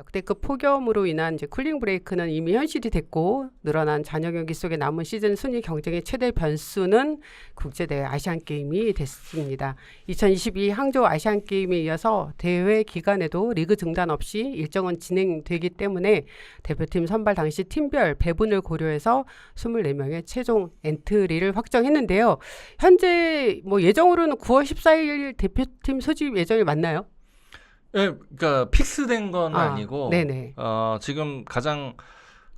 역대급 폭염으로 인한 이제 쿨링 브레이크는 이미 현실이 됐고 늘어난 잔여 경기 속에 남은 시즌 순위 경쟁의 최대 변수는 국제대회 아시안게임이 됐습니다. 2022 항저우 아시안게임에 이어서 대회 기간에도 리그 중단 없이 일정은 진행되기 때문에 대표팀 선발 당시 팀별 배분을 고려해서 24명의 최종 엔트리를 확정했는데요. 현재 뭐 예정으로는 9월 14일 대표팀 소집 예정이 맞나요? 예, 그러니까 픽스된 건 아니고 네네. 지금 가장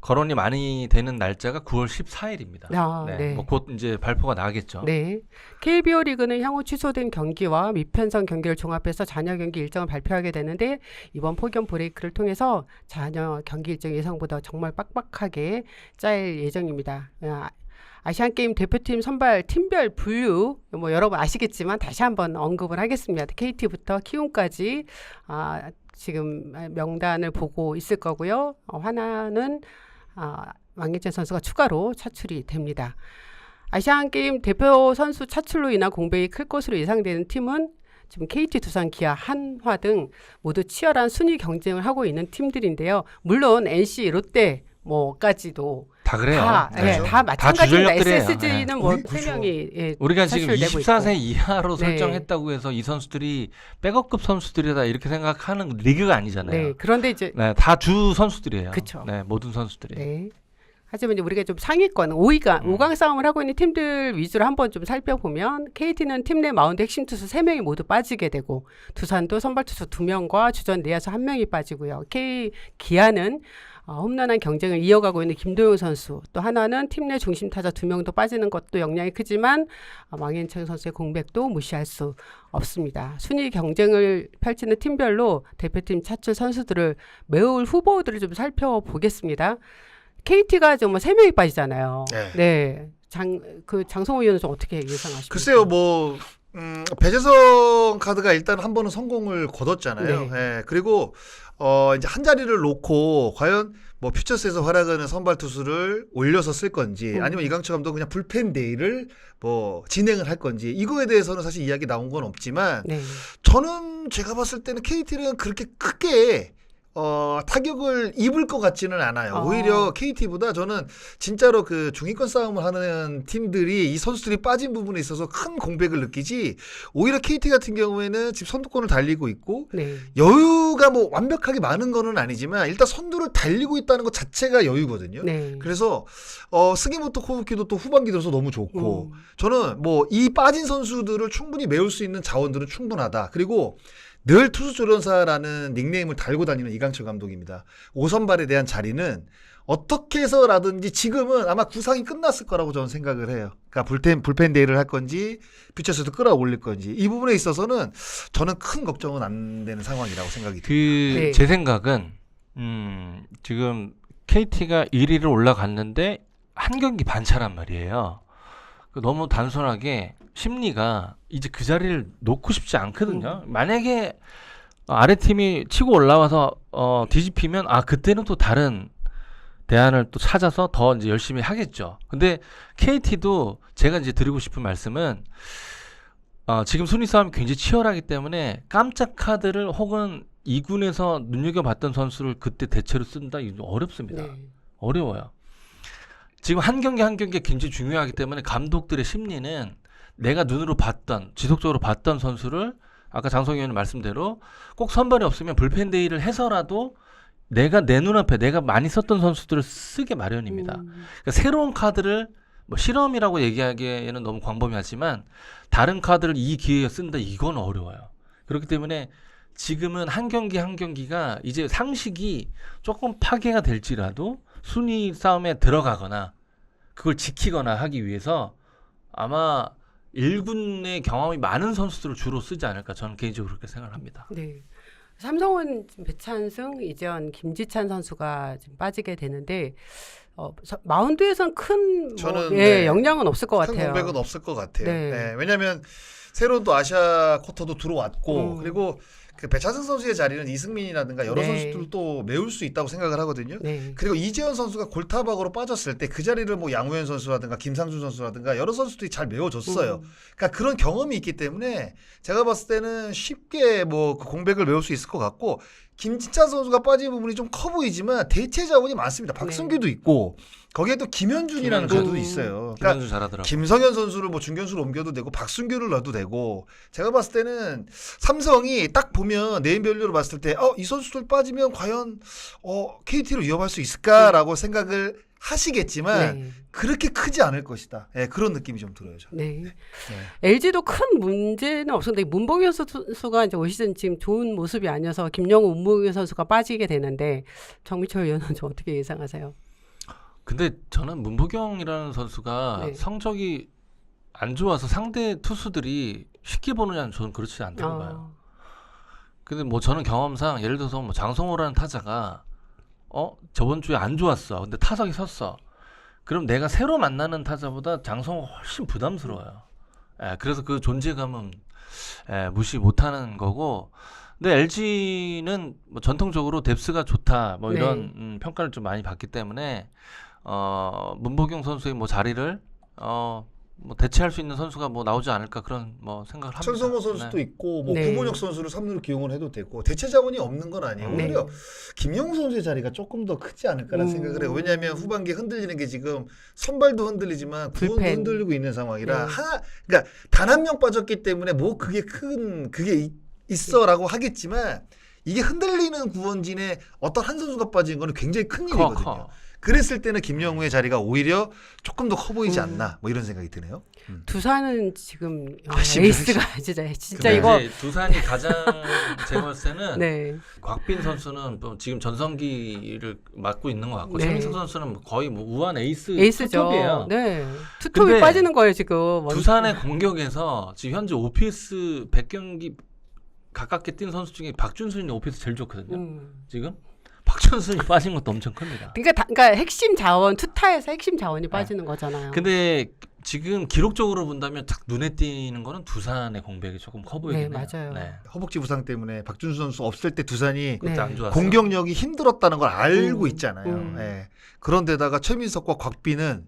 거론이 많이 되는 날짜가 9월 14일입니다. 네. 뭐 곧 이제 발표가 나겠죠. 네. KBO 리그는 향후 취소된 경기와 미편성 경기를 종합해서 잔여 경기 일정을 발표하게 되는데 이번 폭염 브레이크를 통해서 잔여 경기 일정 예상보다 정말 빡빡하게 짤 예정입니다. 아시안게임 대표팀 선발 팀별 분류 뭐 여러분 아시겠지만 다시 한번 언급을 하겠습니다. KT부터 키움까지 지금 명단을 보고 있을 거고요. 하나는 왕예찬 선수가 추가로 차출이 됩니다. 아시안게임 대표 선수 차출로 인한 공백이 클 것으로 예상되는 팀은 지금 KT, 두산, 기아, 한화 등 모두 치열한 순위 경쟁을 하고 있는 팀들인데요. 물론 NC, 롯데 뭐까지도 다 그래요. 다 마찬가지입니다. SSG는 네. 뭐 3명이 우리가 지금 24세 이하로 네. 설정했다고 해서 이 선수들이 백업급 선수들이다 이렇게 생각하는 리그가 아니잖아요. 네. 그런데 이제 다 주 선수들이에요. 그쵸. 네, 모든 선수들이. 네. 하지만 이제 우리가 좀 상위권 5강 싸움을 하고 있는 팀들 위주로 한번 좀 살펴보면 KT는 팀 내 마운드 핵심 투수 3명이 모두 빠지게 되고 두산도 선발 투수 2명과 주전 내야수 1명이 빠지고요. 기아는 홈런한 경쟁을 이어가고 있는 김도영 선수, 또 하나는 팀 내 중심 타자 2명도 빠지는 것도 영향이 크지만 왕현창 선수의 공백도 무시할 수 없습니다. 순위 경쟁을 펼치는 팀별로 대표팀 차출 선수들을 메울 후보들을 좀 살펴보겠습니다. KT가 정말 3명이 빠지잖아요. 네. 장성호 의원은 좀 어떻게 예상하십니까? 글쎄요, 뭐 배재성 카드가 일단 한 번은 성공을 거뒀잖아요. 네. 네. 그리고 이제 한 자리를 놓고 과연 뭐 퓨처스에서 활약하는 선발 투수를 올려서 쓸 건지 아니면 이강철 감독 그냥 불펜 데이를 뭐 진행을 할 건지 이거에 대해서는 사실 이야기 나온 건 없지만 네. 저는 제가 봤을 때는 KT는 그렇게 크게 타격을 입을 것 같지는 않아요. 오히려 KT보다 저는 진짜로 그 중위권 싸움을 하는 팀들이 이 선수들이 빠진 부분에 있어서 큰 공백을 느끼지 오히려 KT 같은 경우에는 지금 선두권을 달리고 있고 네. 여유가 뭐 완벽하게 많은 거는 아니지만 일단 선두를 달리고 있다는 것 자체가 여유거든요. 네. 그래서 스기모토 코브키도 또 후반기 들어서 너무 좋고 저는 뭐 이 빠진 선수들을 충분히 메울 수 있는 자원들은 충분하다. 그리고 늘 투수조련사라는 닉네임을 달고 다니는 이강철 감독입니다. 5선발에 대한 자리는 어떻게 해서라든지 지금은 아마 구상이 끝났을 거라고 저는 생각을 해요. 그러니까 불펜 데이를 할 건지 퓨처스도 끌어올릴 건지 이 부분에 있어서는 저는 큰 걱정은 안 되는 상황이라고 생각이 듭니다. 네. 제 생각은 지금 KT가 1위를 올라갔는데 한 경기 반차란 말이에요. 너무 단순하게 심리가 이제 그 자리를 놓고 싶지 않거든요. 만약에 아래팀이 치고 올라와서 뒤집히면 그때는 또 다른 대안을 또 찾아서 더 이제 열심히 하겠죠. 근데 KT도 제가 이제 드리고 싶은 말씀은 지금 순위 싸움이 굉장히 치열하기 때문에 깜짝 카드를 혹은 2군에서 눈여겨봤던 선수를 그때 대체로 쓴다 이거 어렵습니다. 네. 어려워요. 지금 한 경기 한 경기가 굉장히 중요하기 때문에 감독들의 심리는 내가 눈으로 봤던 지속적으로 봤던 선수를 아까 장성희 의원님 말씀대로 꼭 선발이 없으면 불펜 데이를 해서라도 내가 내 눈앞에 내가 많이 썼던 선수들을 쓰게 마련입니다. 그러니까 새로운 카드를 뭐 실험이라고 얘기하기에는 너무 광범위하지만 다른 카드를 이 기회에 쓴다 이건 어려워요. 그렇기 때문에 지금은 한 경기 한 경기가 이제 상식이 조금 파괴가 될지라도 순위 싸움에 들어가거나 그걸 지키거나 하기 위해서 아마 1군의 경험이 많은 선수들을 주로 쓰지 않을까 저는 개인적으로 그렇게 생각을 합니다. 네. 삼성은 배찬승, 이재현, 김지찬 선수가 지금 빠지게 되는데 마운드에선 큰 저는 영향은 없을 것 큰 같아요. 공백은 없을 것 같아요. 네. 네, 왜냐하면 새로운 또 아시아 쿼터도 들어왔고 그리고 그 배차승 선수의 자리는 이승민이라든가 여러 네. 선수들도 메울 수 있다고 생각을 하거든요. 네. 그리고 이재현 선수가 골타박으로 빠졌을 때 그 자리를 뭐 양우현 선수라든가 김상준 선수라든가 여러 선수들이 잘 메워줬어요. 그러니까 그런 경험이 있기 때문에 제가 봤을 때는 쉽게 뭐 그 공백을 메울 수 있을 것 같고 김진찬 선수가 빠진 부분이 좀 커 보이지만 대체 자원이 많습니다. 박승규도 있고 거기에 또 김현준이라는 김현준. 선수도 있어요. 그러니까 김현준 잘하더라고. 김성현 선수를 뭐 중견수로 옮겨도 되고 박순규를 넣어도 되고 제가 봤을 때는 삼성이 딱 보면 네임밸류로 봤을 때 이 선수들 빠지면 과연 KT를 위협할 수 있을까라고 생각을 하시겠지만 네. 그렇게 크지 않을 것이다. 예, 그런 느낌이 좀 들어요. 저는. 네. 네. LG도 큰 문제는 없었는데 문봉현 선수가 이제 올 시즌 지금 좋은 모습이 아니어서 김영우, 문봉현 선수가 빠지게 되는데 정민철 의원은 좀 어떻게 예상하세요? 근데 저는 문보경이라는 선수가 네. 성적이 안 좋아서 상대 투수들이 쉽게 보느냐는 저는 그렇지 않다고 봐요. 근데 뭐 저는 경험상 예를 들어서 뭐 장성호라는 타자가 저번 주에 안 좋았어. 근데 타석에 섰어. 그럼 내가 새로 만나는 타자보다 장성호가 훨씬 부담스러워요. 그래서 그 존재감은 무시 못하는 거고. 근데 LG는 뭐 전통적으로 뎁스가 좋다 뭐 이런 평가를 좀 많이 받기 때문에 문보경 선수의 뭐 자리를 뭐 대체할 수 있는 선수가 뭐 나오지 않을까 그런 뭐 생각을 합니다. 천성호 선수도 네. 있고 뭐 네. 구mon혁 선수를 3루로 기용을 해도 되고 대체 자원이 없는 건 아니에요. 네. 오히려 김영우 선수의 자리가 조금 더 크지 않을까라는 생각을 해요. 왜냐하면 후반기에 흔들리는 게 지금 선발도 흔들리지만 구원도 불펜. 흔들리고 있는 상황이라 네. 그러니까 단 한 명 빠졌기 때문에 뭐 그게 있어라고 하겠지만 이게 흔들리는 구원진에 어떤 한 선수가 빠진 거는 굉장히 큰 일이거든요. 커. 그랬을 때는 김영우의 자리가 오히려 조금 더 커 보이지 않나 뭐 이런 생각이 드네요. 두산은 지금 훨씬 에이스가 진짜 근데 이거 이제 두산이 가장 제가 봤을 때는 네. 곽빈 선수는 또 지금 전성기를 맡고 있는 것 같고 네. 최민석 선수는 뭐 거의 뭐 우한 에이스죠. 투톱이에요. 네. 투톱이 근데 빠지는 거예요 지금. 두산의 공격에서 지금 현재 OPS 100경기 가깝게 뛴 선수 중에 박준순이 OPS 제일 좋거든요. 지금 박준순이 빠진 것도 엄청 큽니다. 그러니까 핵심 자원 투타에서 핵심 자원이 빠지는 거잖아요. 근데 지금 기록적으로 본다면 딱 눈에 띄는 거는 두산의 공백이 조금 커 보이긴 네, 해요. 맞아요. 네. 허벅지 부상 때문에 박준수 선수 없을 때 두산이 그때 네. 안 좋았어. 공격력이 힘들었다는 걸 알고 있잖아요. 음. 예. 그런데다가 최민석과 곽빈은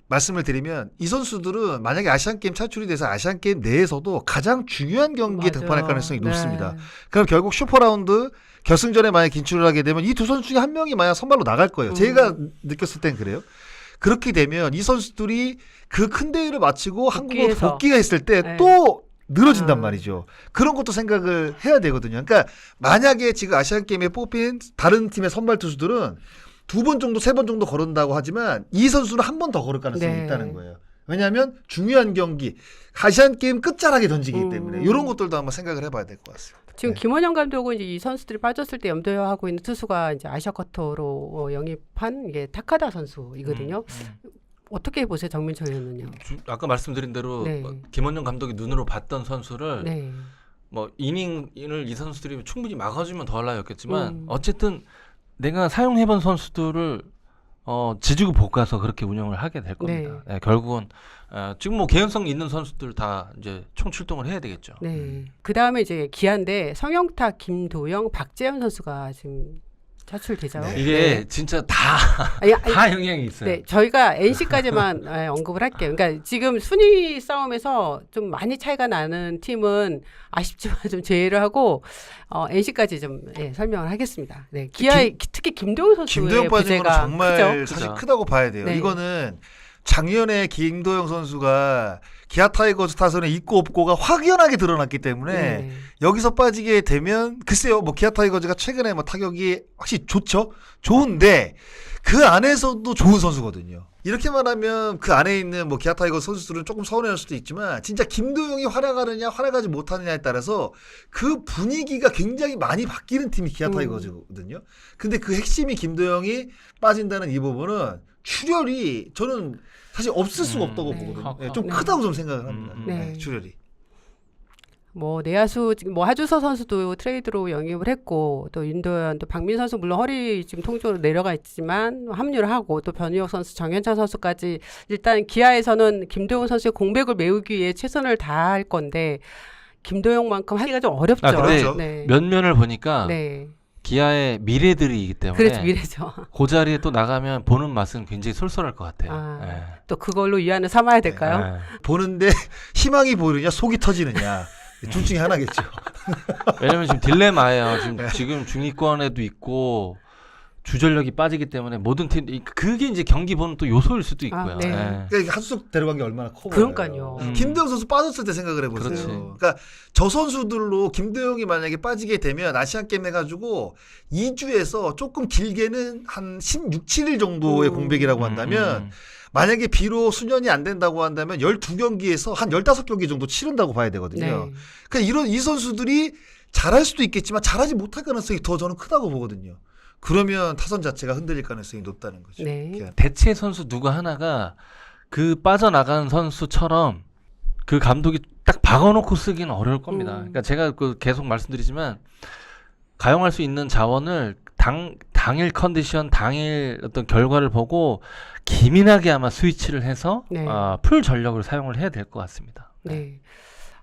말씀을 드리면 이 선수들은 만약에 아시안게임 차출이 돼서 아시안게임 내에서도 가장 중요한 경기에 맞아요. 등판할 가능성이 네. 높습니다. 그럼 결국 슈퍼라운드 결승전에 만약 진출을 하게 되면 이 두 선수 중에 한 명이 만약 선발로 나갈 거예요. 제가 느꼈을 땐 그래요. 그렇게 되면 이 선수들이 그 큰 대회를 마치고 한국으로 복귀해서. 복귀가 했을 때 네. 또 늘어진단 아. 말이죠. 그런 것도 생각을 해야 되거든요. 그러니까 만약에 지금 아시안게임에 뽑힌 다른 팀의 선발 투수들은 2번 정도, 3번 정도 거른다고 하지만 이 선수는 한 번 더 걸을 가능성이 네. 있다는 거예요. 왜냐하면 중요한 경기, 아시안게임 끝자락에 던지기 때문에 이런 것들도 한번 생각을 해봐야 될 것 같습니다. 지금 네. 김원영 감독은 이제 이 선수들이 빠졌을 때 염두하고 있는 투수가 이제 아시아 쿼터로 영입한 이게 타카다 선수이거든요. 어떻게 보세요, 정민철 의원은요? 아까 말씀드린 대로 네. 김원영 감독이 눈으로 봤던 선수를 네. 뭐 이닝을 이 선수들이 충분히 막아주면 더 나았겠지만 어쨌든 어쨌든 내가 사용해본 선수들을 지지고 볶아서 그렇게 운영을 하게 될 겁니다. 네, 결국은 지금 뭐 개연성 있는 선수들 다 이제 총 출동을 해야 되겠죠. 네. 그 다음에 이제 기아인데 성영탁, 김도영, 박재현 선수가 지금 차출되죠. 네. 이게 진짜 다 아니, 영향이 있어요. 네, 저희가 NC까지만 언급을 할게요. 그러니까 지금 순위 싸움에서 좀 많이 차이가 나는 팀은 아쉽지만 좀 제외를 하고 NC까지 좀 설명을 하겠습니다. 네, 기아의 특히 김도영 선수의 김도영 빠진 건 부재가 정말 크죠. 사실 크죠. 크다고 봐야 돼요. 네. 이거는 작년에 김도영 선수가 기아 타이거즈 타선에 있고 없고가 확연하게 드러났기 때문에 네. 여기서 빠지게 되면 글쎄요, 뭐 기아 타이거즈가 최근에 뭐 타격이 확실히 좋죠. 좋은데 그 안에서도 좋은 선수거든요. 이렇게 말하면 그 안에 있는 뭐 기아 타이거즈 선수들은 조금 서운해할 수도 있지만 진짜 김도영이 활약하느냐 활약하지 못하느냐에 따라서 그 분위기가 굉장히 많이 바뀌는 팀이 기아 타이거즈거든요. 근데 그 핵심이 김도영이 빠진다는 이 부분은 출혈이 저는 사실 없을 수가 없다고 네. 보거든요. 네, 커. 좀 네. 크다고 좀 생각을 합니다. 네. 네, 출혈이. 뭐 내야수 뭐 하주서 선수도 트레이드로 영입을 했고 또 윤도현 또 박민 선수 물론 허리 지금 통증으로 내려가 있지만 합류를 하고 또 변희혁 선수 정현찬 선수까지 일단 기아에서는 김도영 선수의 공백을 메우기 위해 최선을 다할 건데 김도영만큼 하기가 좀 어렵죠. 근데 그렇죠. 네. 면면을 보니까 네. 기아의 미래들이기 때문에 그래서 미래죠. 그 자리에 또 나가면 보는 맛은 굉장히 쏠쏠할 것 같아요. 아, 네. 또 그걸로 위안을 삼아야 될까요? 네. 보는데 희망이 보이느냐 속이 터지느냐 둘 중에 하나겠죠. 왜냐면 지금 딜레마예요. 지금 중위권에도 있고 주전력이 빠지기 때문에 모든 팀 그게 이제 경기 보는 또 요소일 수도 있고요. 네. 예. 그러니까 한수석 데려간 게 얼마나 커 보여요. 그러니까요. 김대영 선수 빠졌을 때 생각을 해보세요. 그렇지. 그러니까 저 선수들로 김대영이 만약에 빠지게 되면 아시안 게임 해가지고 2주에서 조금 길게는 한 16, 7일 정도의 공백이라고 한다면 만약에 비록 수년이 안 된다고 한다면 12경기에서 한 15경기 정도 치른다고 봐야 되거든요. 네. 그러니까 이 선수들이 잘할 수도 있겠지만 잘하지 못할 가능성이 더 저는 크다고 보거든요. 그러면 타선 자체가 흔들릴 가능성이 높다는 거죠. 네. 그냥 대체 선수 누구 하나가 그 빠져나간 선수처럼 그 감독이 딱 박아놓고 쓰기는 어려울 겁니다. 그러니까 제가 그 계속 말씀드리지만 가용할 수 있는 자원을 당일 컨디션, 당일 어떤 결과를 보고 기민하게 아마 스위치를 해서 네. 풀 전력을 사용을 해야 될 것 같습니다. 네.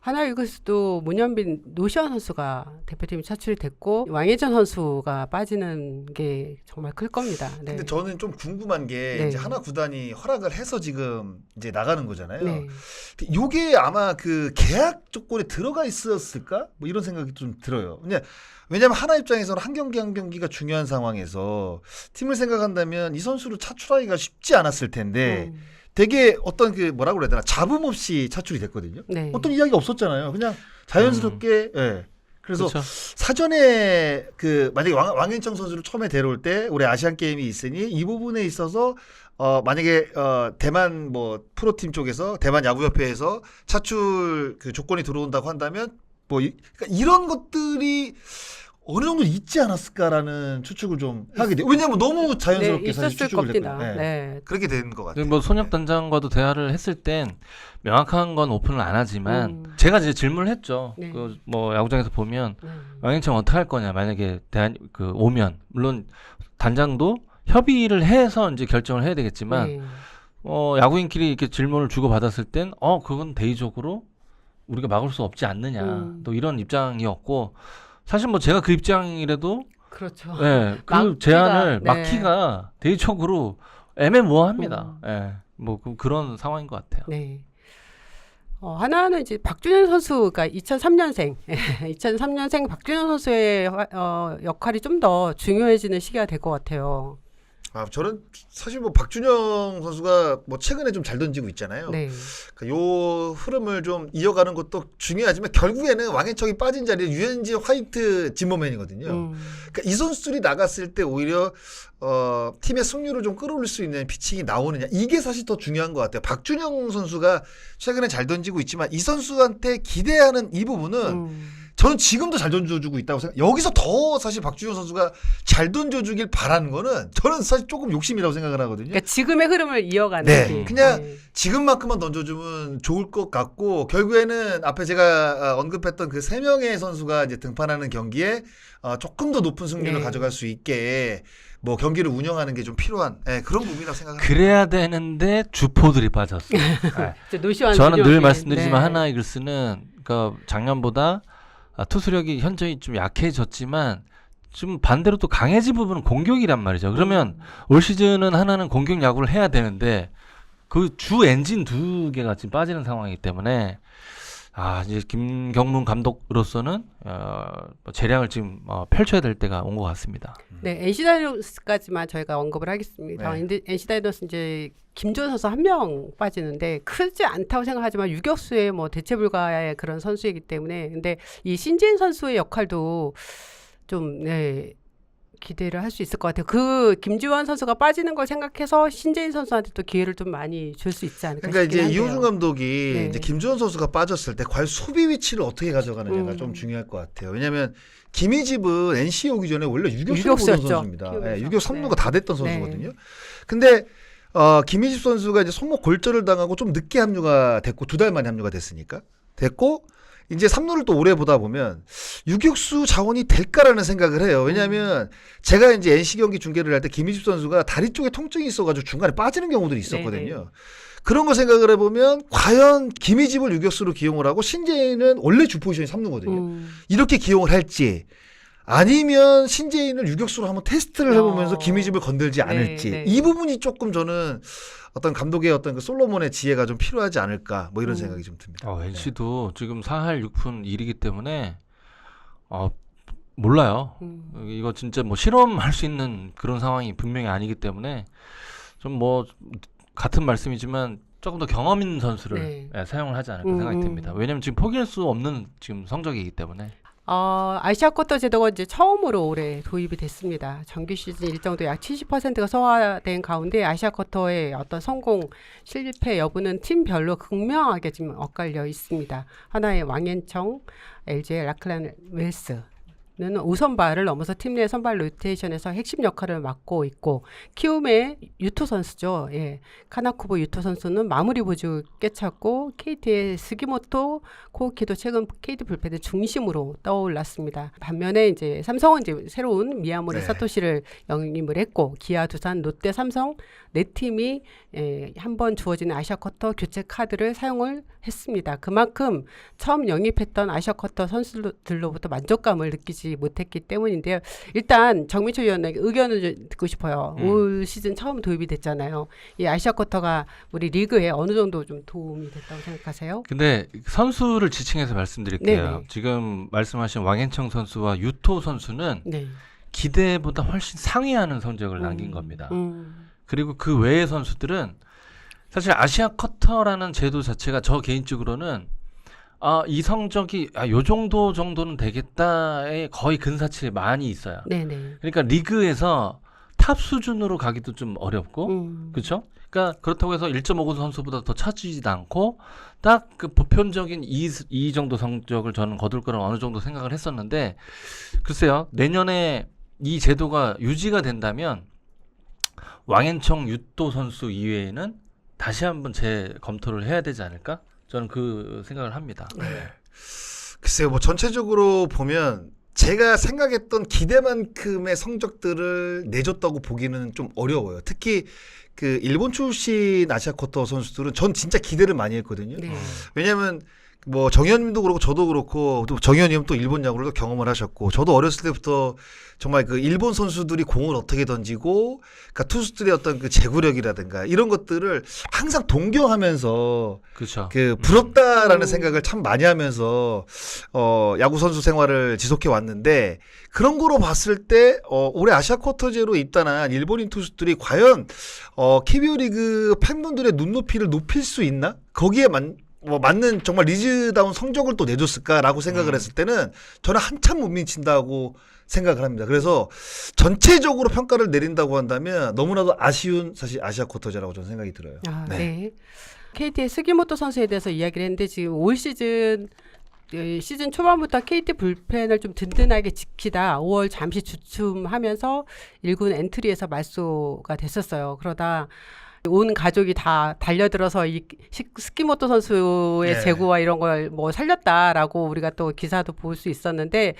하나 이글스도 문현빈 노시환 선수가 대표팀에 차출이 됐고 왕예전 선수가 빠지는 게 정말 클 겁니다. 네. 근데 저는 좀 궁금한 게 네. 이제 하나 구단이 허락을 해서 지금 이제 나가는 거잖아요. 네. 요게 아마 그 계약 조건에 들어가 있었을까? 뭐 이런 생각이 좀 들어요. 왜냐면 하나 입장에서는 한 경기 한 경기가 중요한 상황에서 팀을 생각한다면 이 선수를 차출하기가 쉽지 않았을 텐데 되게 어떤 그 뭐라고 그래야 되나 잡음 없이 차출이 됐거든요. 네. 어떤 이야기가 없었잖아요. 그냥 자연스럽게 예. 그래서 그렇죠. 사전에 그 만약에 왕현청 선수를 처음에 데려올 때 올해 아시안 게임이 있으니 이 부분에 있어서 만약에 대만 뭐 프로팀 쪽에서 대만 야구협회에서 차출 그 조건이 들어온다고 한다면 뭐 그러니까 이런 것들이 어느 정도 있지 않았을까라는 추측을 좀 하게 돼요. 왜냐하면 너무 자연스럽게 네, 사실 있었을 추측을 겁니다. 했거든요. 네. 그렇게 된 것 같아요. 뭐 손혁 단장과도 대화를 했을 땐 명확한 건 오픈을 안 하지만 음. 제가 이제 질문을 했죠. 네. 그 뭐 야구장에서 보면 네. 왕영청 어떻게 할 거냐 만약에 오면 물론 단장도 협의를 해서 이제 결정을 해야 되겠지만 네. 야구인끼리 이렇게 질문을 주고 받았을 땐 그건 대의적으로 우리가 막을 수 없지 않느냐 또 이런 입장이었고 사실 뭐 제가 그 입장이라도 그렇죠. 예, 그 막기가, 제안을 네. 막기가 대의적으로 애매모호합니다. 예, 뭐 그런 상황인 것 같아요. 네. 하나는 이제 박준현 선수가 2003년생, 2003년생 박준현 선수의 역할이 좀 더 중요해지는 시기가 될 것 같아요. 저는 사실 뭐 박준영 선수가 뭐 최근에 좀 잘 던지고 있잖아요. 네. 그러니까 요 흐름을 좀 이어가는 것도 중요하지만 결국에는 왕해척이 빠진 자리에 유현지 화이트 진모맨이거든요. 그러니까 이 선수들이 나갔을 때 오히려 팀의 승률을 좀 끌어올릴 수 있는 피칭이 나오느냐 이게 사실 더 중요한 것 같아요. 박준영 선수가 최근에 잘 던지고 있지만 이 선수한테 기대하는 이 부분은 저는 지금도 잘 던져주고 있다고 생각. 여기서 더 사실 박준영 선수가 잘 던져주길 바라는 거는 저는 사실 조금 욕심이라고 생각을 하거든요. 그러니까 지금의 흐름을 이어가는 네. 게. 그냥 네. 지금만큼만 던져주면 좋을 것 같고 결국에는 앞에 제가 언급했던 그 3명의 선수가 이제 등판하는 경기에 조금 더 높은 승률을 네. 가져갈 수 있게 뭐 경기를 운영하는 게 좀 필요한 그런 부분이라고 생각합니다. 그래야 되는데 주포들이 빠졌어요. 이제 노시환 저는 늘 준혁이, 말씀드리지만 네. 하나 이글스는 그러니까 작년보다 투수력이 현저히 좀 약해졌지만 좀 반대로 또 강해진 부분은 공격이란 말이죠. 그러면 올 시즌은 하나는 공격 야구를 해야 되는데 그 주 엔진 2개가 지금 빠지는 상황이기 때문에 이제 김경문 감독으로서는 재량을 지금 펼쳐야 될 때가 온 것 같습니다. 네, NC 다이노스까지만 저희가 언급을 하겠습니다. 네. NC 다이노스 이제 김주현 선수 한 명 빠지는데 크지 않다고 생각하지만 유격수의 뭐 대체 불가의 그런 선수이기 때문에 근데 이 신진 선수의 역할도 좀 기대를 할 수 있을 것 같아요. 그 김주환 선수가 빠지는 걸 생각해서 신재인 선수한테 또 기회를 좀 많이 줄 수 있지 않을까 그러니까 싶긴 이제 한데요. 이호준 감독이 네. 이제 김주현 선수가 빠졌을 때 과연 수비 위치를 어떻게 가져가느냐가 좀 중요할 것 같아요. 왜냐하면 김희집은 NC 오기 전에 원래 유격수로 보던 유격수였죠. 선수입니다. 기억나죠. 유격 3루가 네. 다 됐던 선수거든요. 근데 김희집 선수가 이제 손목 골절을 당하고 좀 늦게 합류가 됐고 2달 만에 합류가 됐으니까 됐고 이제 3루를 또 오래 보다 보면 유격수 자원이 될까라는 생각을 해요. 왜냐하면 제가 이제 NC 경기 중계를 할 때 김희집 선수가 다리 쪽에 통증이 있어가지고 중간에 빠지는 경우들이 있었거든요. 네네. 그런 거 생각을 해보면 과연 김희집을 유격수로 기용을 하고 신재인은 원래 주 포지션이 3루거든요. 이렇게 기용을 할지 아니면 신재인을 유격수로 한번 테스트를 해보면서 어. 김희집을 건들지 네, 않을지 네. 이 부분이 조금 저는 어떤 감독의 어떤 그 솔로몬의 지혜가 좀 필요하지 않을까 뭐 이런 생각이 좀 듭니다. NC도 지금 4할 6푼 1이기 때문에 몰라요. 이거 진짜 뭐 실험할 수 있는 그런 상황이 분명히 아니기 때문에 좀 뭐 같은 말씀이지만 조금 더 경험 있는 선수를 네. 예, 사용을 하지 않을까 생각이 듭니다. 왜냐면 지금 포기할 수 없는 지금 성적이기 때문에. 아시아 쿼터 제도가 이제 처음으로 올해 도입이 됐습니다. 정규 시즌 일정도 약 70%가 소화된 가운데 아시아 쿼터의 어떤 성공, 실패 여부는 팀별로 극명하게 지금 엇갈려 있습니다. 하나의 왕앤청, LG의 라클란 웰스는 우선발을 넘어서 팀 내 선발 로테이션에서 핵심 역할을 맡고 있고 키움의 유토 선수죠. 예. 카나쿠보 유토 선수는 마무리 보조 깨찼고 KT의 스기모토 코우키도 최근 KT 불펜의 중심으로 떠올랐습니다. 반면에 이제 삼성은 이제 새로운 미야모리 네. 사토시를 영입을 했고 기아, 두산, 롯데, 삼성 네 팀이 한 번 주어지는 아시아 쿼터 교체 카드를 사용을 했습니다. 그만큼 처음 영입했던 아시아 쿼터 선수들로부터 만족감을 느끼지 못했기 때문인데요. 일단 정민철 위원에게 의견을 좀 듣고 싶어요. 올 시즌 처음 도입이 됐잖아요. 이 아시아 쿼터가 우리 리그에 어느 정도 좀 도움이 됐다고 생각하세요? 근데 선수를 지칭해서 말씀드릴게요. 네네. 지금 말씀하신 왕앤청 선수와 유토 선수는 네. 기대보다 훨씬 상회하는 성적을 남긴 겁니다. 그리고 그 외의 선수들은 사실 아시아 쿼터라는 제도 자체가 저 개인적으로는 이 성적이 요 정도는 되겠다에 거의 근사치 많이 있어요. 네네. 그러니까 리그에서 탑 수준으로 가기도 좀 어렵고 그렇죠? 그러니까 그렇다고 해서 1.59 선수보다 더 차지지도 않고 딱 그 보편적인 이 정도 성적을 저는 거둘 거라고 어느 정도 생각을 했었는데 글쎄요. 내년에 이 제도가 유지가 된다면 왕앤청 유토 선수 이외에는 다시 한번 재검토를 해야 되지 않을까? 저는 그 생각을 합니다. 글쎄요, 뭐 전체적으로 보면 제가 생각했던 기대만큼의 성적들을 내줬다고 보기는 좀 어려워요. 특히 그 일본 출신 아시아 쿼터 선수들은 전 진짜 기대를 많이 했거든요. 네. 왜냐하면 뭐 정현님도 그렇고 저도 그렇고 또 정현님은 또 일본 야구를 또 경험을 하셨고 저도 어렸을 때부터 정말 그 일본 선수들이 공을 어떻게 던지고 그러니까 투수들의 어떤 그 제구력이라든가 이런 것들을 항상 동경하면서 그렇죠. 그 부럽다라는 생각을 참 많이 하면서 야구 선수 생활을 지속해 왔는데 그런 거로 봤을 때 올해 아시아 쿼터제로 입단한 일본인 투수들이 과연 KBO 리그 팬분들의 눈높이를 높일 수 있나? 거기에 맞는 정말 리즈다운 성적을 또 내줬을까라고 생각을 했을 때는 저는 한참 못 미친다고 생각을 합니다. 그래서 전체적으로 평가를 내린다고 한다면 너무나도 아쉬운 사실 아시아 쿼터제라고 저는 생각이 들어요. 네. KT의 스기모토 선수에 대해서 이야기를 했는데 지금 올 시즌 초반부터 KT 불펜을 좀 든든하게 지키다 5월 잠시 주춤하면서 1군 엔트리에서 말소가 됐었어요. 그러다 온 가족이 다 달려들어서 이 스키모토 선수의 네. 제구와 이런 걸 뭐 살렸다라고 우리가 또 기사도 볼 수 있었는데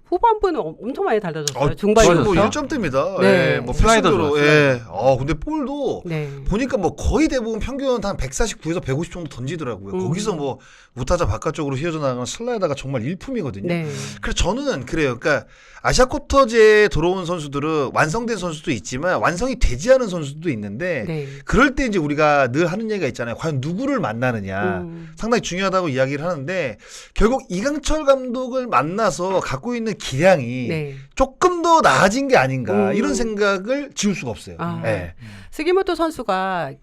후반부는 엄청 많이 달라졌어요. 중반부터. 뭐 1점대입니다. 네. 예, 뭐 슬라이더 필승적으로, 좋았어요. 예. 근데 볼도 네. 보니까 뭐 거의 대부분 평균 한 149에서 150 정도 던지더라고요. 거기서 뭐 우타자 바깥쪽으로 휘어져 나가는 슬라이더가 정말 일품이거든요. 네. 그래서 저는 그래요. 그러니까 아시아 쿼터제에 들어온 선수들은 완성된 선수도 있지만 완성이 되지 않은 선수도 있는데 네. 그럴 때 이제 우리가 늘 하는 얘기가 있잖아요. 과연 누구를 만나느냐. 상당히 중요하다고 이야기를 하는데 결국 이강철 감독을 만나서 갖고 있는 기량이 네. 조금 더 나아진 게 아닌가 이런 생각을 지울 수가 없어요. 네. 스기모토 선수가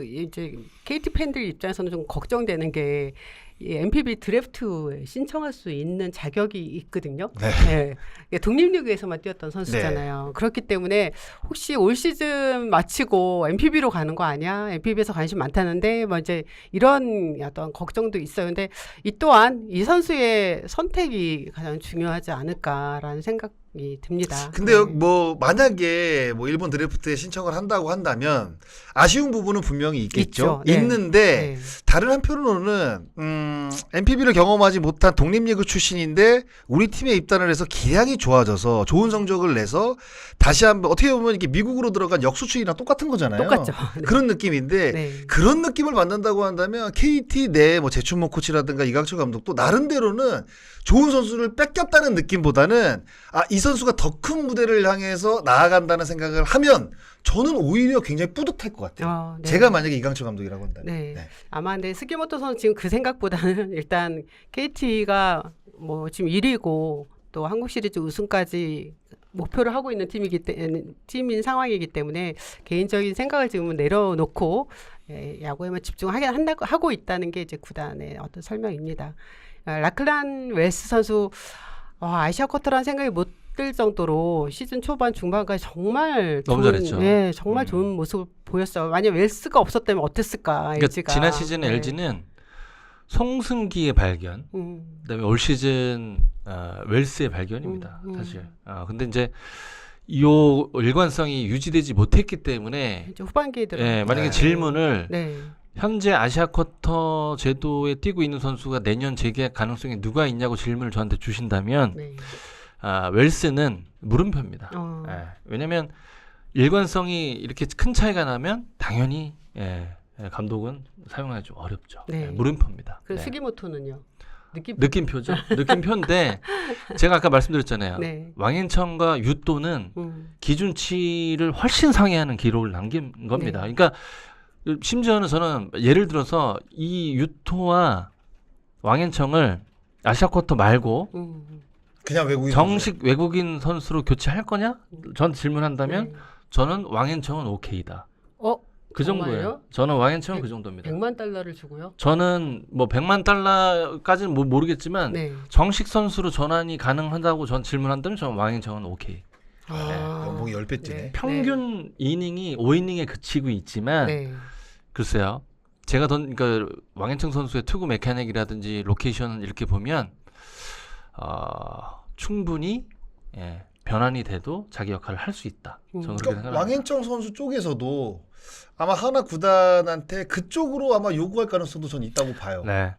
이제 KT 팬들 입장에서는 좀 걱정되는 게 이 NPB 드래프트에 신청할 수 있는 자격이 있거든요. 네. 네. 독립리그에서만 뛰었던 선수잖아요. 그렇기 때문에 혹시 올 시즌 마치고 NPB로 가는 거 아니야? NPB에서 관심 많다는데 뭐 이제 이런 어떤 걱정도 있어요. 근데 이 또한 이 선수의 선택이 가장 중요하지 않을까라는 생각 듭니다. 근데 뭐 만약에 뭐 일본 드래프트에 신청을 한다고 한다면 아쉬운 부분은 분명히 있겠죠. 있죠. 네. 있는데 네. 다른 한편으로는 NPB를 경험하지 못한 독립리그 출신인데 우리 팀에 입단을 해서 기량이 좋아져서 좋은 성적을 내서 다시 한번 어떻게 보면 이렇게 미국으로 들어간 역수출이랑 똑같은 거잖아요. 똑같죠. 네. 그런 느낌인데 네. 그런 느낌을 받는다고 한다면 KT 내 뭐 제춘모 코치라든가 이강철 감독도 나름대로는 좋은 선수를 뺏겼다는 느낌보다는 이 선수가 더 큰 무대를 향해서 나아간다는 생각을 하면 저는 오히려 굉장히 뿌듯할 것 같아요. 네. 제가 만약에 이강철 감독이라고 한다면. 네. 네. 아마 근데 스기모토 선수 지금 그 생각보다는 일단 KT가 뭐 지금 1위고 또 한국 시리즈 우승까지 목표를 하고 있는 팀인 상황이기 때문에 개인적인 생각을 지금 내려놓고 야구에만 하고 있다는 게 이제 구단의 어떤 설명입니다. 라클란 웰스 선수 아시아 쿼터라는 생각이 못 들 정도로 시즌 초반 중반까지 정말 너무 잘했죠. 네, 정말 좋은 모습을 보였어요. 만약 웰스가 없었다면 어땠을까? 그러니까 LG가. 지난 시즌 네. LG는 송승기의 발견, 그다음에 올 시즌 웰스의 발견입니다. 사실. 근데 이제 이 일관성이 유지되지 못했기 때문에 이제 후반기에 들어. 만약에 질문을 네. 현재 아시아 쿼터 제도에 뛰고 있는 선수가 내년 재계약 가능성이 누가 있냐고 질문을 저한테 주신다면 네. 웰스는 물음표입니다. 왜냐하면 일관성이 이렇게 큰 차이가 나면 당연히 감독은 사용하기 좀 어렵죠. 네. 물음표입니다. 그 스기모토는요. 느낌표죠. 느낌표인데 제가 아까 말씀드렸잖아요. 네. 왕앤청과 유토는 기준치를 훨씬 상회하는 기록을 남긴 겁니다. 네. 그러니까 심지어는 저는 예를 들어서 이 유토와 왕앤청을 아시아 쿼터 말고 그냥 외국인 정식 외국인 선수로 교체할 거냐? 전 질문한다면 네. 저는 왕앤청은 오케이다. 그 정도예요. 정말요? 저는 왕앤청은 그 정도입니다. 100만 달러를 주고요. 저는 뭐 100만 달러까지는 모르겠지만 네. 정식 선수로 전환이 가능하다고 전 질문한다면 저는 왕앤청은 오케이. 연봉이 10배 뛰네. 네. 평균 이닝이 5이닝에 그치고 있지만 네. 글쎄요. 제가 그러니까 왕앤청 선수의 투구 메카닉이라든지 로케이션을 이렇게 보면 충분히 변환이 돼도 자기 역할을 할 수 있다. 저는 그렇게 그러니까 생각합니다. 왕앤청 선수 쪽에서도 아마 하나 구단한테 그쪽으로 아마 요구할 가능성도 전 있다고 봐요. 네.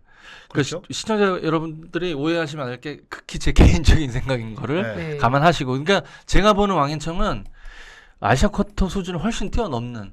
그렇죠? 시청자 여러분들이 오해하시면 안 될 게 극히 제 개인적인 생각인 거를 네. 네. 감안하시고, 그러니까 제가 보는 왕앤청은 아시아 쿼터 수준을 훨씬 뛰어넘는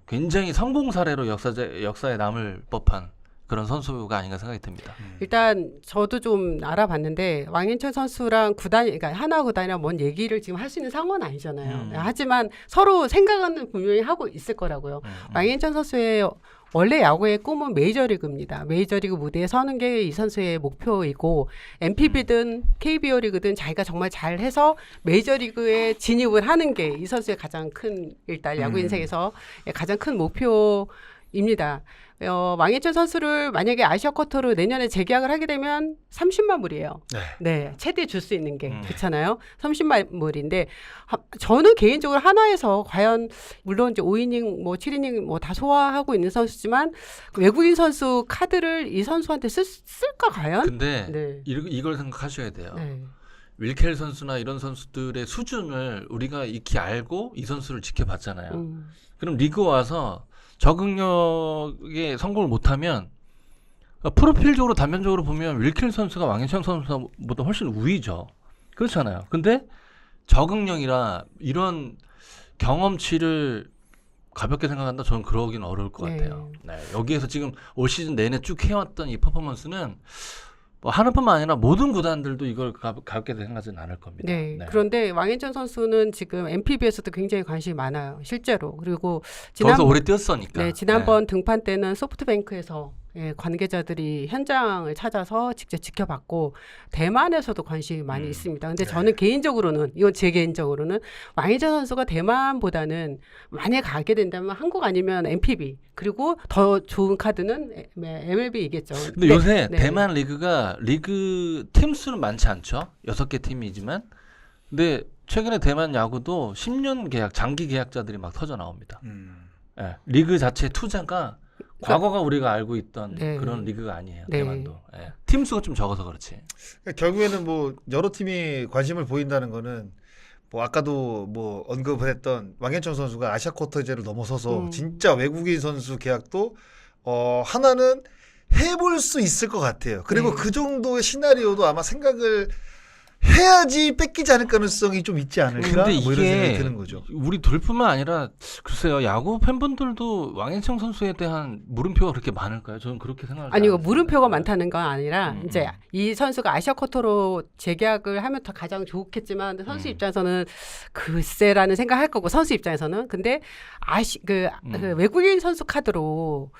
굉장히 성공 사례로 역사에 남을 법한 그런 선수가 아닌가 생각이 듭니다. 일단 저도 좀 알아봤는데 왕인천 선수랑 그러니까 하나 구단이랑 뭔 얘기를 지금 할 수 있는 상황은 아니잖아요. 하지만 서로 생각은 분명히 하고 있을 거라고요. 왕인천 선수의 원래 야구의 꿈은 메이저리그입니다. 메이저리그 무대에 서는 게 이 선수의 목표이고 NPB든 KBO 리그든 자기가 정말 잘해서 메이저리그에 진입을 하는 게 이 선수의 가장 큰 일단 야구 인생에서 가장 큰 목표입니다. 왕인천 선수를 만약에 아시아 쿼터로 내년에 재계약을 하게 되면 30만 불이에요. 네, 최대 줄 수 있는 게 그렇잖아요. 30만 불인데 저는 개인적으로 하나에서 과연 물론 이제 5이닝 뭐 7이닝 뭐 다 소화하고 있는 선수지만 외국인 선수 카드를 이 선수한테 쓸까 과연? 근데 네. 이걸 생각하셔야 돼요. 네. 윌켈 선수나 이런 선수들의 수준을 우리가 익히 알고 이 선수를 지켜봤잖아요. 그럼 리그 와서 적응력에 성공을 못하면 프로필적으로 단면적으로 보면 윌킬 선수가 왕앤청 선수보다 훨씬 우위죠. 그렇잖아요. 근데 적응력이라 이런 경험치를 가볍게 생각한다. 저는 그러긴 어려울 것 같아요. 네. 여기에서 지금 올 시즌 내내 쭉 해왔던 이 퍼포먼스는 뭐 하나뿐만 아니라 모든 구단들도 이걸 가볍게 생각하지는 않을 겁니다. 네. 그런데 왕인천 선수는 지금 NPB에서도 굉장히 관심이 많아요. 실제로. 그리고 거기서 오래 뛰었으니까. 네, 지난번 등판 때는 소프트뱅크에서 관계자들이 현장을 찾아서 직접 지켜봤고 대만에서도 관심이 많이 있습니다. 근데 저는 개인적으로는 이건 제 개인적으로는 왕인천 선수가 대만보다는 만약에 가게 된다면 한국 아니면 NPB 그리고 더 좋은 카드는 MLB이겠죠. 근데 요새 대만 리그가 리그 팀 수는 많지 않죠. 6개 팀이지만 근데 최근에 대만 야구도 10년 계약 장기 계약자들이 막 터져 나옵니다. 리그 자체 투자가 과거가 우리가 알고 있던 네. 그런 리그가 아니에요. 네. 대만도. 예. 팀 수가 좀 적어서 그렇지. 그러니까 결국에는 뭐 여러 팀이 관심을 보인다는 거는 뭐 아까도 뭐 언급을 했던 왕현청 선수가 아시아 쿼터제를 넘어서서 진짜 외국인 선수 계약도 하나는 해볼 수 있을 것 같아요. 그리고 네. 그 정도의 시나리오도 아마 생각을 해야지 뺏기지 않을 가능성이 좀 있지 않을까? 근데 뭐 이런 생각이 이게 드는 거죠. 우리 둘뿐만 아니라 글쎄요 야구 팬분들도 왕현청 선수에 대한 물음표가 그렇게 많을까요? 저는 그렇게 생각을 아니, 이거 안 물음표가 했어요. 많다는 건 아니라 이제 음. 이 선수가 아시아 쿼터로 재계약을 하면 더 가장 좋겠지만 선수 입장에서는 글쎄라는 생각할 거고 선수 입장에서는 근데 그 외국인 선수 카드로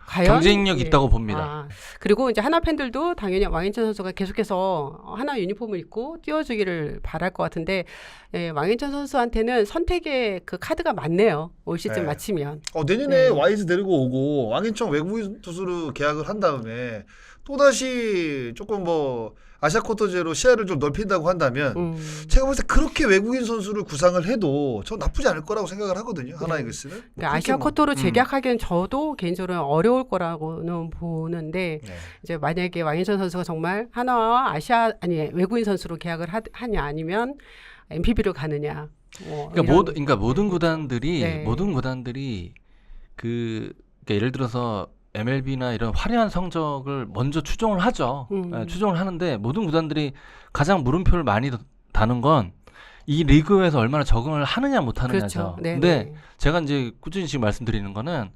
과연 경쟁력 예. 있다고 봅니다. 그리고 이제 하나 팬들도 당연히 왕인천 선수가 계속해서 하나 유니폼을 입고 뛰어주기를 바랄 것 같은데 예, 왕인천 선수한테는 선택의 그 카드가 많네요. 올 시즌 네. 마치면. 내년에 와이즈 데리고 오고 왕인청 외국인 투수로 계약을 한 다음에 또다시 조금 뭐 아시아 쿼터제로 시야를 좀 넓힌다고 한다면 제가 볼 때 그렇게 외국인 선수를 구상을 해도 저 나쁘지 않을 거라고 생각을 하거든요. 하나 이글스는. 그러니까 아시아 쿼터로 재계약하기엔 저도 개인적으로 어려울 거라고는 보는데 네. 이제 만약에 왕인천 선수가 정말 하나와 외국인 선수로 계약을 하냐 아니면 NPB로 가느냐. 그러니까 모든 구단들이 네. 그러니까 예를 들어서 MLB나 이런 화려한 성적을 먼저 추종을 하죠. 예, 추종을 하는데 모든 구단들이 가장 물음표를 많이 다는 건 이 리그에서 얼마나 적응을 하느냐 못하느냐죠. 그렇죠. 네, 근데 네. 제가 이제 꾸준히 지금 말씀드리는 거는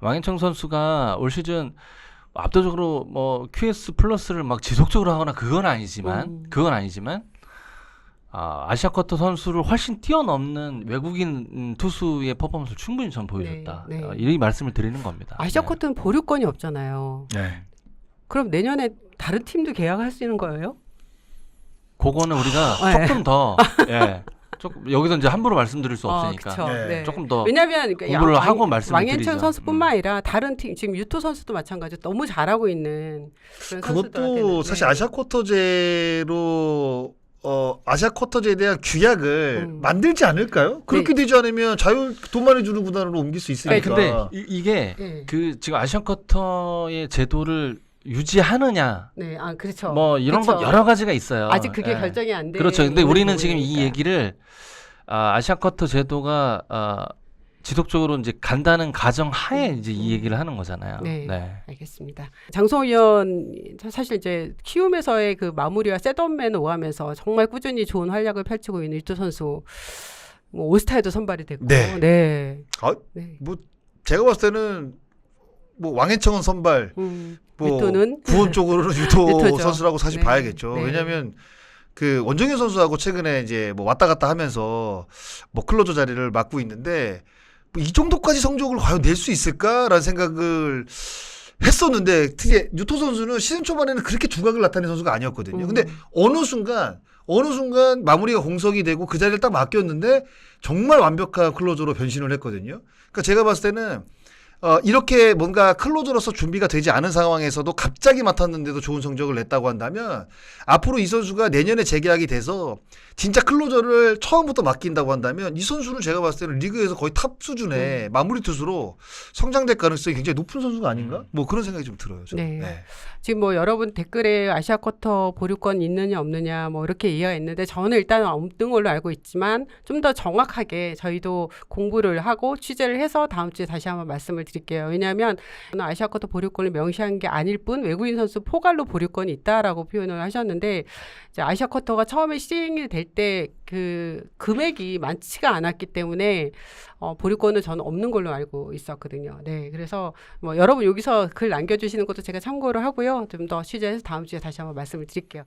왕현청 선수가 올 시즌 압도적으로 뭐 QS 플러스를 막 지속적으로 하거나 그건 아니지만 아시아 쿼터 선수를 훨씬 뛰어넘는 외국인 투수의 퍼포먼스를 충분히 전 보여줬다. 네, 네. 이 말씀을 드리는 겁니다. 아시아 네. 쿼터는 보류권이 없잖아요. 네. 그럼 내년에 다른 팀도 계약할 수 있는 거예요? 그거는 우리가 네. 조금 더 조금 여기서 이제 함부로 말씀드릴 수 없으니까 그쵸. 네. 네. 조금 더 왜냐하면 공부를 하고 말씀을 드리죠. 왕현천 선수뿐만 아니라 다른 팀 지금 유토 선수도 마찬가지로 너무 잘하고 있는 그런 그것도 선수들한테는, 사실 네. 아시아 쿼터제로 아시아 쿼터제에 대한 규약을 만들지 않을까요? 그렇게 되지 않으면 돈 많이 주는 구단으로 옮길 수 있으니까. 아니, 근데 이게 네. 그 지금 아시아 쿼터의 제도를 유지하느냐 네, 그렇죠. 뭐 이런 그쵸. 건 여러 가지가 있어요. 아직 그게 예. 결정이 안 돼. 그렇죠. 근데 우리는 지금 이 얘기를 아시아 쿼터 제도가 지속적으로 이제 간다는 가정 하에 이제 이 얘기를 하는 거잖아요. 네. 알겠습니다. 장성호 의원 사실 이제 키움에서의 그 마무리와 셋업맨 오하면서 정말 꾸준히 좋은 활약을 펼치고 있는 유토 선수 뭐 올스타에도 선발이 됐고 네. 네. 뭐 제가 봤을 때는 뭐 왕해청은 선발, 뭐 유토는 구원 쪽으로는 유토 유토죠. 선수라고 사실 네. 봐야겠죠. 네. 왜냐하면 그 원정현 선수하고 최근에 이제 뭐 왔다 갔다 하면서 뭐 클로저 자리를 맡고 있는데 뭐 이 정도까지 성적을 과연 낼 수 있을까라는 생각을 했었는데 특히 유토 선수는 시즌 초반에는 그렇게 두각을 나타낸 선수가 아니었거든요. 근데 어느 순간 마무리가 공석이 되고 그 자리를 딱 맡겼는데 정말 완벽한 클로저로 변신을 했거든요. 그러니까 제가 봤을 때는 이렇게 뭔가 클로저로서 준비가 되지 않은 상황에서도 갑자기 맡았는데도 좋은 성적을 냈다고 한다면 앞으로 이 선수가 내년에 재계약이 돼서 진짜 클로저를 처음부터 맡긴다고 한다면 이 선수는 제가 봤을 때는 리그에서 거의 탑 수준의 마무리 투수로 성장될 가능성이 굉장히 높은 선수가 아닌가? 뭐 그런 생각이 좀 들어요. 저는. 네. 지금 뭐 여러분 댓글에 아시아 쿼터 보류권 있느냐 없느냐 뭐 이렇게 이해가 있는데 저는 일단 없는 걸로 알고 있지만 좀 더 정확하게 저희도 공부를 하고 취재를 해서 다음 주에 다시 한번 말씀을 드릴게요. 왜냐하면 아시아 쿼터 보류권을 명시한 게 아닐 뿐 외국인 선수 포괄로 보류권이 있다라고 표현을 하셨는데 이제 아시아 쿼터가 처음에 시행이 될 때 그 금액이 많지가 않았기 때문에 보류권은 저는 없는 걸로 알고 있었거든요. 네, 그래서 뭐 여러분 여기서 글 남겨주시는 것도 제가 참고를 하고요. 좀 더 취재해서 다음 주에 다시 한번 말씀을 드릴게요.